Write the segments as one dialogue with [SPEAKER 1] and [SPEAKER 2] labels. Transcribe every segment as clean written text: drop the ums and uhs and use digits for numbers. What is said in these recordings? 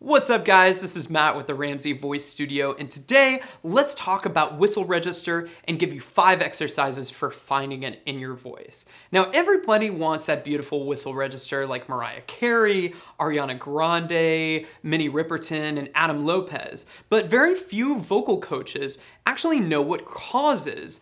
[SPEAKER 1] What's up guys, this is Matt with the Ramsey Voice Studio, and today let's talk about whistle register and give you 5 exercises for finding it in your voice. Now everybody wants that beautiful whistle register like Mariah Carey, Ariana Grande, Minnie Ripperton, and Adam Lopez, but very few vocal coaches actually know what causes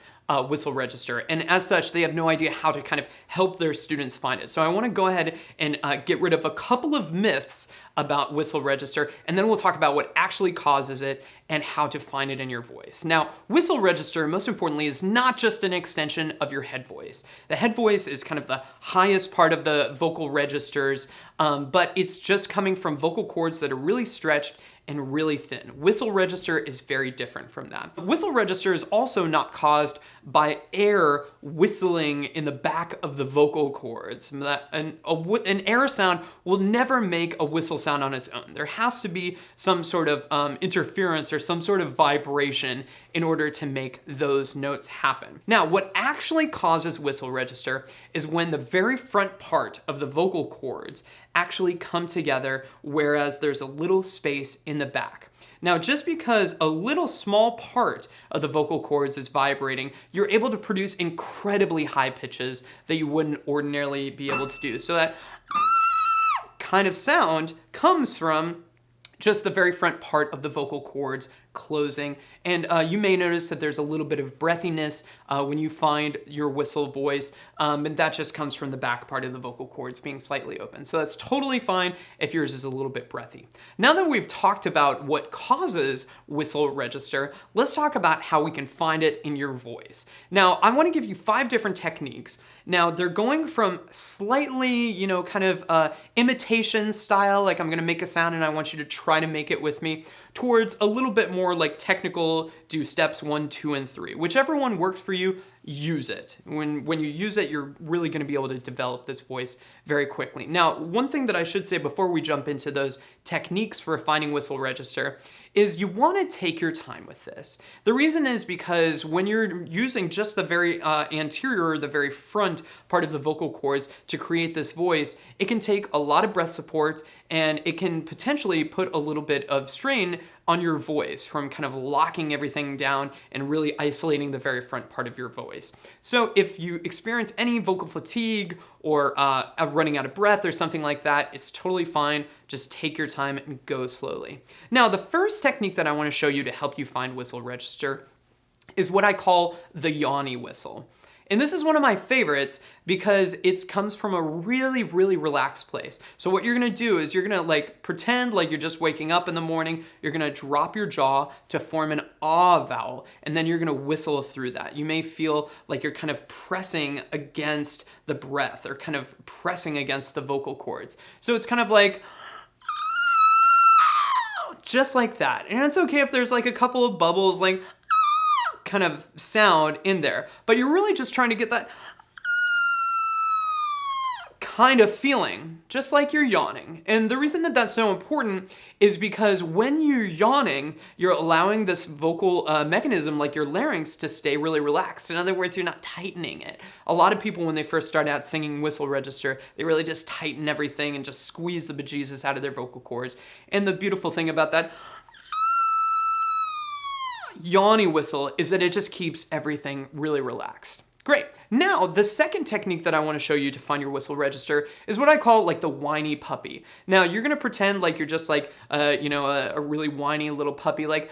[SPEAKER 1] whistle register, and as such they have no idea how to kind of help their students find it. So I want to go ahead and get rid of a couple of myths about whistle register, and then we'll talk about what actually causes it and how to find it in your voice. Now, whistle register, most importantly, is not just an extension of your head voice. The head voice is kind of the highest part of the vocal registers, but it's just coming from vocal cords that are really stretched and really thin. Whistle register is very different from that. Whistle register is also not caused by air whistling in the back of the vocal cords. An air sound will never make a whistle sound on its own. There has to be some sort of interference or some sort of vibration in order to make those notes happen. Now, what actually causes whistle register is when the very front part of the vocal cords actually come together, whereas there's a little space in the back. Now, just because a little small part of the vocal cords is vibrating, you're able to produce incredibly high pitches that you wouldn't ordinarily be able to do. So that kind of sound comes from just the very front part of the vocal cords closing. And you may notice that there's a little bit of breathiness when you find your whistle voice, and that just comes from the back part of the vocal cords being slightly open. So that's totally fine if yours is a little bit breathy. Now that we've talked about what causes whistle register, let's talk about how we can find it in your voice. Now, I want to give you 5 different techniques. Now, they're going from slightly, kind of imitation style, like I'm going to make a sound and I want you to try to make it with me, towards a little bit more like technical, do steps 1, 2, and 3. Whichever one works for you, use it. When you use it, you're really going to be able to develop this voice very quickly. Now, one thing that I should say before we jump into those techniques for finding whistle register is you want to take your time with this. The reason is because when you're using just the very anterior, the very front part of the vocal cords to create this voice, it can take a lot of breath support and it can potentially put a little bit of strain on your voice from kind of locking everything down and really isolating the very front part of your voice. So if you experience any vocal fatigue or running out of breath or something like that, it's totally fine. Just take your time and go slowly. Now, the first technique that I want to show you to help you find whistle register is what I call the Yawny whistle. And this is one of my favorites because it comes from a really, really relaxed place. So what you're gonna do is you're gonna pretend like you're just waking up in the morning, you're gonna drop your jaw to form an ah vowel, and then you're gonna whistle through that. You may feel like you're kind of pressing against the breath or kind of pressing against the vocal cords. So it's kind of like, just like that. And it's okay if there's like a couple of bubbles, like, kind of sound in there, but you're really just trying to get that kind of feeling, just like you're yawning. And the reason that that's so important is because when you're yawning, you're allowing this vocal mechanism, like your larynx, to stay really relaxed. In other words, you're not tightening it. A lot of people, when they first start out singing whistle register, they really just tighten everything and just squeeze the bejesus out of their vocal cords. And the beautiful thing about that Yawny whistle is that it just keeps everything really relaxed. Great. Now, the second technique that I want to show you to find your whistle register is what I call like the whiny puppy. Now, you're going to pretend like you're just like, a really whiny little puppy, like,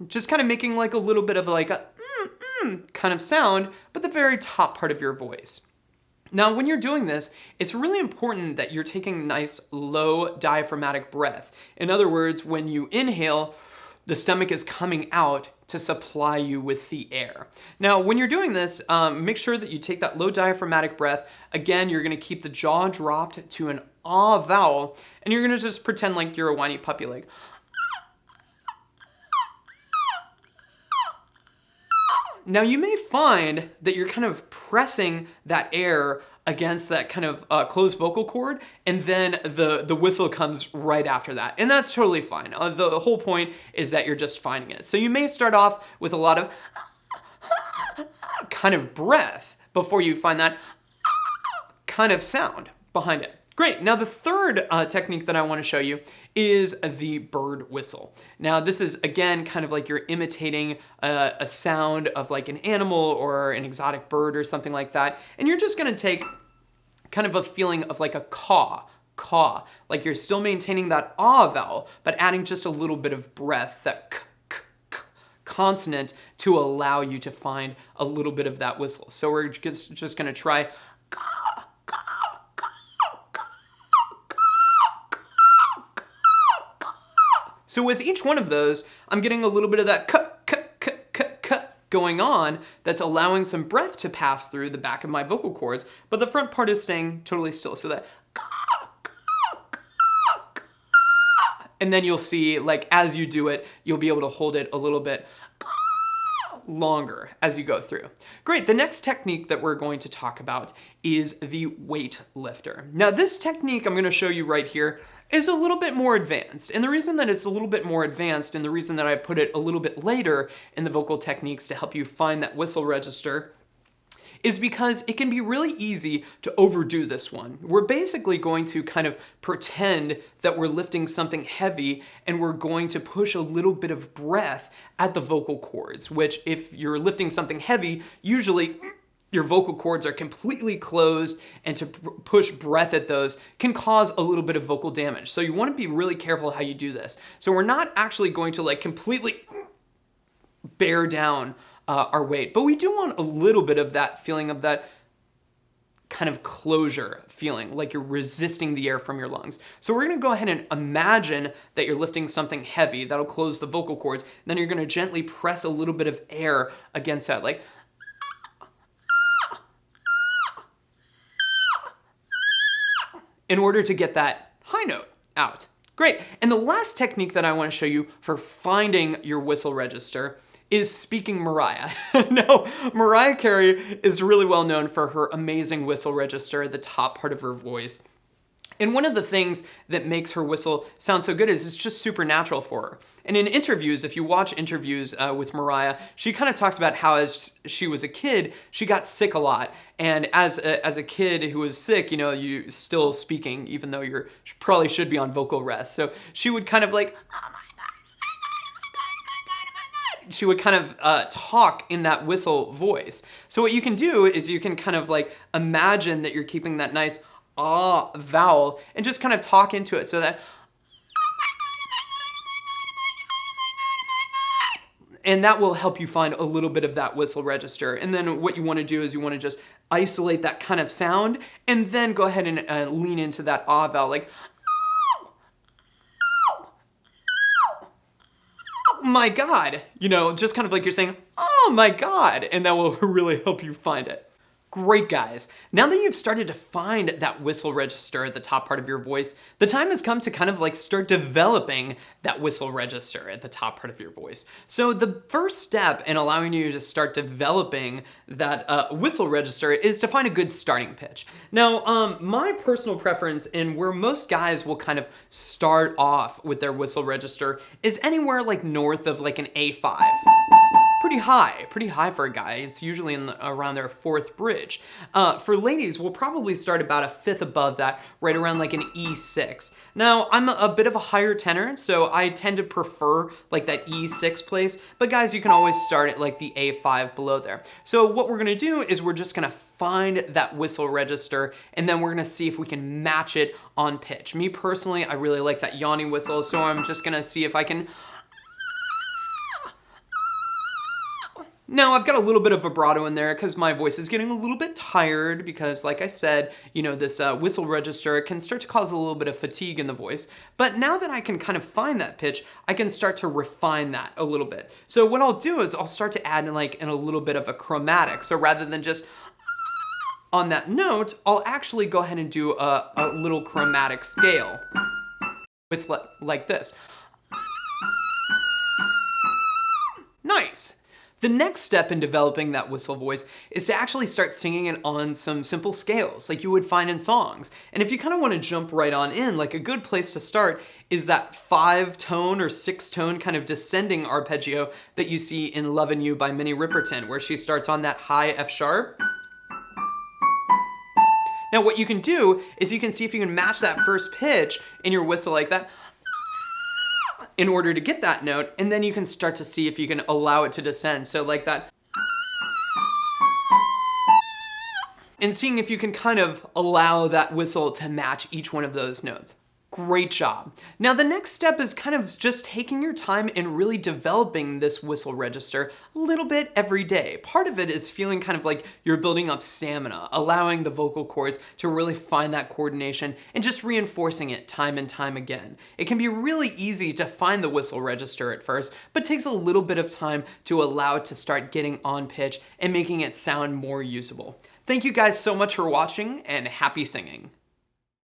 [SPEAKER 1] just kind of making like a little bit of like a kind of sound, but the very top part of your voice. Now, when you're doing this, it's really important that you're taking nice, low diaphragmatic breath. In other words, when you inhale, the stomach is coming out to supply you with the air. Now, when you're doing this, make sure that you take that low diaphragmatic breath. Again, you're gonna keep the jaw dropped to an ah vowel, and you're gonna just pretend like you're a whiny puppy, like, now you may find that you're kind of pressing that air against that kind of closed vocal cord, and then the whistle comes right after that. And that's totally fine. The whole point is that you're just finding it. So you may start off with a lot of kind of breath before you find that kind of sound behind it. Great. Now the third technique that I want to show you is the bird whistle. Now this is, again, kind of like you're imitating a sound of like an animal or an exotic bird or something like that. And you're just going to take kind of a feeling of like a caw. Like you're still maintaining that ah vowel, but adding just a little bit of breath, that consonant, to allow you to find a little bit of that whistle. So we're just going to try. So with each one of those, I'm getting a little bit of that going on that's allowing some breath to pass through the back of my vocal cords, but the front part is staying totally still. So that, and then you'll see, like, as you do it, you'll be able to hold it a little bit longer as you go through. Great. The next technique that we're going to talk about is the weight lifter. Now this technique I'm going to show you right here is a little bit more advanced. And the reason that it's a little bit more advanced, and the reason that I put it a little bit later in the vocal techniques to help you find that whistle register, is because it can be really easy to overdo this one. We're basically going to kind of pretend that we're lifting something heavy, and we're going to push a little bit of breath at the vocal cords, which if you're lifting something heavy, usually your vocal cords are completely closed, and to push breath at those can cause a little bit of vocal damage. So you want to be really careful how you do this. So we're not actually going to like completely bear down our weight, but we do want a little bit of that feeling, of that kind of closure feeling, like you're resisting the air from your lungs. So we're going to go ahead and imagine that you're lifting something heavy that'll close the vocal cords. And then you're going to gently press a little bit of air against that, like, in order to get that high note out. Great. And the last technique that I want to show you for finding your whistle register is speaking Mariah. Now, Mariah Carey is really well known for her amazing whistle register at the top part of her voice. And one of the things that makes her whistle sound so good is it's just supernatural for her. And in interviews, if you watch interviews with Mariah, she kind of talks about how as she was a kid, she got sick a lot. And as a kid who was sick, you know, you still speaking, even though you probably should be on vocal rest. So she would kind of like, oh my God, she would kind of talk in that whistle voice. So what you can do is you can kind of like imagine that you're keeping that nice ah vowel and just kind of talk into it, so that, and that will help you find a little bit of that whistle register. And then what you want to do is you want to just isolate that kind of sound, and then go ahead and lean into that ah vowel, like, oh my God, you know, just kind of like you're saying, oh my God, and that will really help you find it. Great, guys. Now that you've started to find that whistle register at the top part of your voice, the time has come to kind of like start developing that whistle register at the top part of your voice. So the first step in allowing you to start developing that whistle register is to find a good starting pitch. Now, my personal preference, and where most guys will kind of start off with their whistle register, is anywhere like north of like an A5. Pretty high for a guy. It's usually around their fourth bridge. For ladies, we'll probably start about a fifth above that, right around like an E6. Now, I'm a bit of a higher tenor, so I tend to prefer like that E6 place, but guys, you can always start at like the A5 below there. So what we're gonna do is we're just gonna find that whistle register, and then we're gonna see if we can match it on pitch. Me personally, I really like that Yawny whistle, so I'm just gonna see if I can. Now, I've got a little bit of vibrato in there because my voice is getting a little bit tired because, like I said, you know, this whistle register can start to cause a little bit of fatigue in the voice. But now that I can kind of find that pitch, I can start to refine that a little bit. So what I'll do is I'll start to add in a little bit of a chromatic. So rather than just on that note, I'll actually go ahead and do a little chromatic scale with like this. Nice. The next step in developing that whistle voice is to actually start singing it on some simple scales like you would find in songs. And if you kind of want to jump right on in, like a good place to start is that 5-tone or 6-tone kind of descending arpeggio that you see in Lovin' You by Minnie Ripperton, where she starts on that high F sharp. Now what you can do is you can see if you can match that first pitch in your whistle like that in order to get that note, and then you can start to see if you can allow it to descend. So like that. And seeing if you can kind of allow that whistle to match each one of those notes. Great job. Now the next step is kind of just taking your time and really developing this whistle register a little bit every day. Part of it is feeling kind of like you're building up stamina, allowing the vocal cords to really find that coordination and just reinforcing it time and time again. It can be really easy to find the whistle register at first, but takes a little bit of time to allow it to start getting on pitch and making it sound more usable. Thank you guys so much for watching, and happy singing.